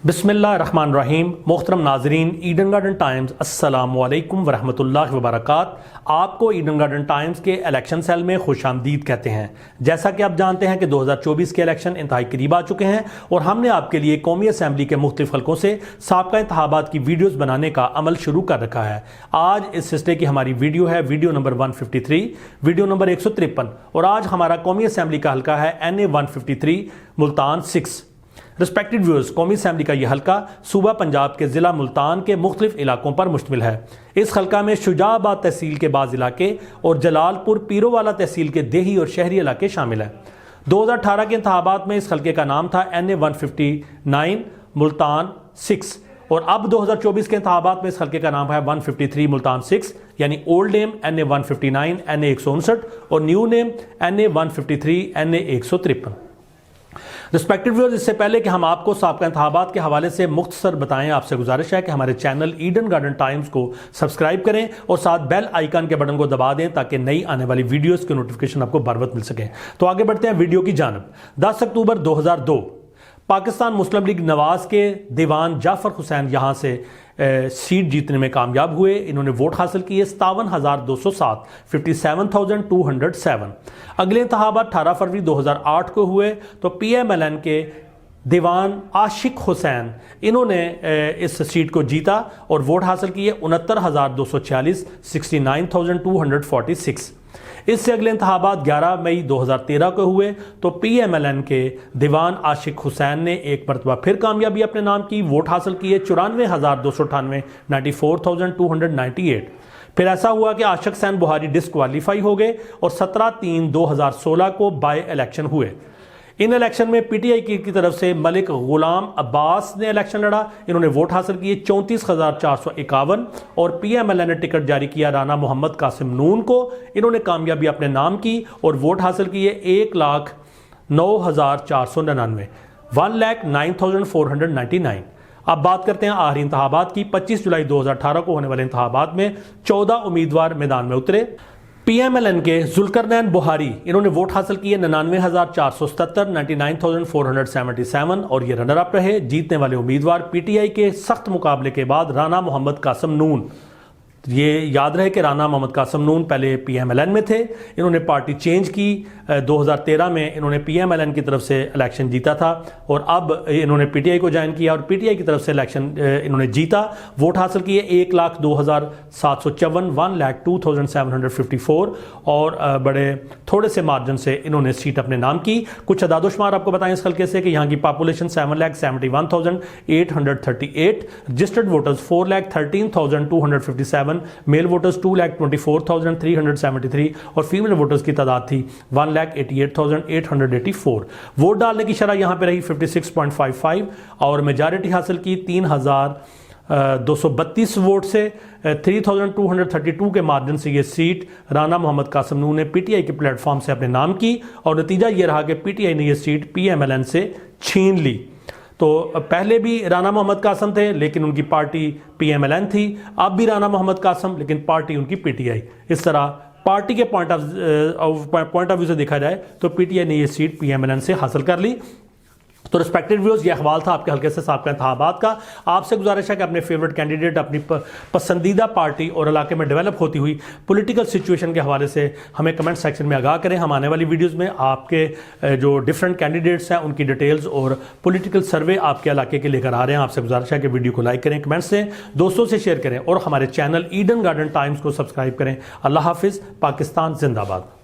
बिस्मिल्लाहिर्रहमानिर्रहीम। मोहतरम नाजरीन, ईडन गार्डन टाइम्स अस्सलामुअलैकुम वरहमतुल्लाहि वबरकात। आपको ईडन गार्डन टाइम्स के इलेक्शन सेल में खुशामदीद कहते हैं। जैसा कि आप जानते हैं कि 2024 के इलेक्शन इंतहाई करीब आ चुके हैं और हमने आपके लिए कौमी असम्बली के मुख्तलिफ हल्कों से साबका इंतखाबात की वीडियोज़ बनाने का अमल शुरू कर रखा है। आज इस सिलसिले की हमारी वीडियो है वीडियो नंबर 153, वीडियो नंबर 153 और आज हमारा कौमी असम्बली का हल्का है NA 153 मुल्तान 6। रिस्पेक्टेड व्यूअर्स, कौमी असम्बली का यह हल्का सूबा पंजाब के ज़िला मुल्तान के मुख्तलिफ इलाकों पर मुश्तमिल है। इस हल्का में शुजाबाद तहसील के बाज़ इलाके और जलालपुर पीरोवाला तहसील के देही और शहरी इलाके शामिल हैं। 2018 के इंतखाबात में इस हल्के का नाम था NA 159 मुल्तान 6 और अब 2024 के इंतखाबात में इस हल्के का नाम है 153 मुल्तान 6, यानी ओल्ड नेम NA 159 NA 159 और new name NA 153 NA 153। Respected viewers, इससे पहले कि हम आपको साबका इंतखाबात के हवाले से मुख्तसर बताएं, आपसे गुजारिश है कि हमारे चैनल ईडन गार्डन टाइम्स को सब्सक्राइब करें और साथ बेल आइकन के बटन को दबा दें ताकि नई आने वाली वीडियोस की नोटिफिकेशन आपको बर वक्त मिल सके। तो आगे बढ़ते हैं वीडियो की जानब। 10 अक्टूबर 2002 पाकिस्तान मुस्लिम लीग नवाज के दीवान जाफर हुसैन यहाँ से सीट जीतने में कामयाब हुए। इन्होंने वोट हासिल किए 57,207, 57,207। अगले इंतखाबात 18 फरवरी 2008 को हुए तो PMLN के दीवान आशिक हुसैन इन्होंने इस सीट को जीता और वोट हासिल किए 69,246, 69,246। इससे अगले इंतखाबात 11 मई 2013 को हुए तो PMLN के दीवान आशिक हुसैन ने एक मरतबा फिर कामयाबी अपने नाम की, वोट हासिल किए 94,298, 94,298। फिर ऐसा हुआ कि आशिक हुसैन बुहारी डिस्क्वालीफाई हो गए और 17/3/2016 को बाय इलेक्शन हुए। इन इलेक्शन में PTI की तरफ से मलिक गुलाम अब्बास ने इलेक्शन लड़ा। इन्होंने वोट हासिल किए 34,451 और PMLN ने टिकट जारी किया राना मोहम्मद कासिम नून को। इन्होंने कामयाबी अपने नाम की और वोट हासिल किए 1,09,499, 1,09,499। अब बात करते हैं आखिरी इंतखाबात की। 25 जुलाई 2018 को होने वाले इंतखाबात में 14 उम्मीदवार मैदान में उतरे। PMLN के जुल्करनैन बुहारी इन्होंने वोट हासिल किए 99,477, 99,477 और ये रनर अप रहे। जीतने वाले उम्मीदवार PTI के सख्त मुकाबले के बाद राना मोहम्मद कासिम नून। ये याद रहे कि राना मोहम्मद कासिम नून पहले PMLN में थे, इन्होंने पार्टी चेंज की। 2013 में इन्होंने PMLN की तरफ से इलेक्शन जीता था और अब इन्होंने PTI को ज्वाइन किया और PTI की तरफ से इलेक्शन इन्होंने जीता। वोट हासिल किए 1,02,754, 1,02,754 और बड़े थोड़े से मार्जिन से इन्होंने सीट अपने नाम की। कुछ अदादोशुमार आपको बताएं इस हल्के से कि यहाँ की population 7,71,838, registered voters 4,13,257, male voters 2,24,373 और फीमेल वोटर्स की तादाद थी 1,88,884। वोट डालने की शरह यहाँ पे रही 56.55 और मेजॉरिटी हासिल की 3,232 वोट से। 3,232 के मार्जिन से ये सीट राना मोहम्मद कासिम नून ने PTI के प्लेटफॉर्म से अपने नाम की और नतीजा ये रहा कि PTI ने ये सीट PMLN से छीन ली। तो पहले भी राना मोहम्मद कासिम थे लेकिन उनकी पार्टी PMLN थी, अब भी राना मोहम्मद कासिम लेकिन पार्टी उनकी PTI। इस तरह पार्टी के पॉइंट ऑफ व्यू से देखा जाए तो PTI ने ये सीट PMLN से हासिल कर ली। तो रिस्पेक्टेड व्यूअर्स, ये अहवाल था आपके हल्के से साबका इंतखाबात का। आपसे गुजारिश है कि अपने फेवरेट कैंडिडेट, अपनी पसंदीदा पार्टी और इलाके में डेवलप होती हुई पॉलिटिकल सिचुएशन के हवाले से हमें कमेंट सेक्शन में आगाह करें। हम आने वाली वीडियोस में आपके जो डिफरेंट कैंडिडेट्स हैं उनकी डिटेल्स और पॉलिटिकल सर्वे आपके इलाके के लेकर आ रहे हैं। आपसे गुजारिश है कि वीडियो को लाइक करें, कमेंट्स दें, दोस्तों से शेयर करें और हमारे चैनल ईडन गार्डन टाइम्स को सब्सक्राइब करें। अल्लाह हाफिज़। पाकिस्तान जिंदाबाद।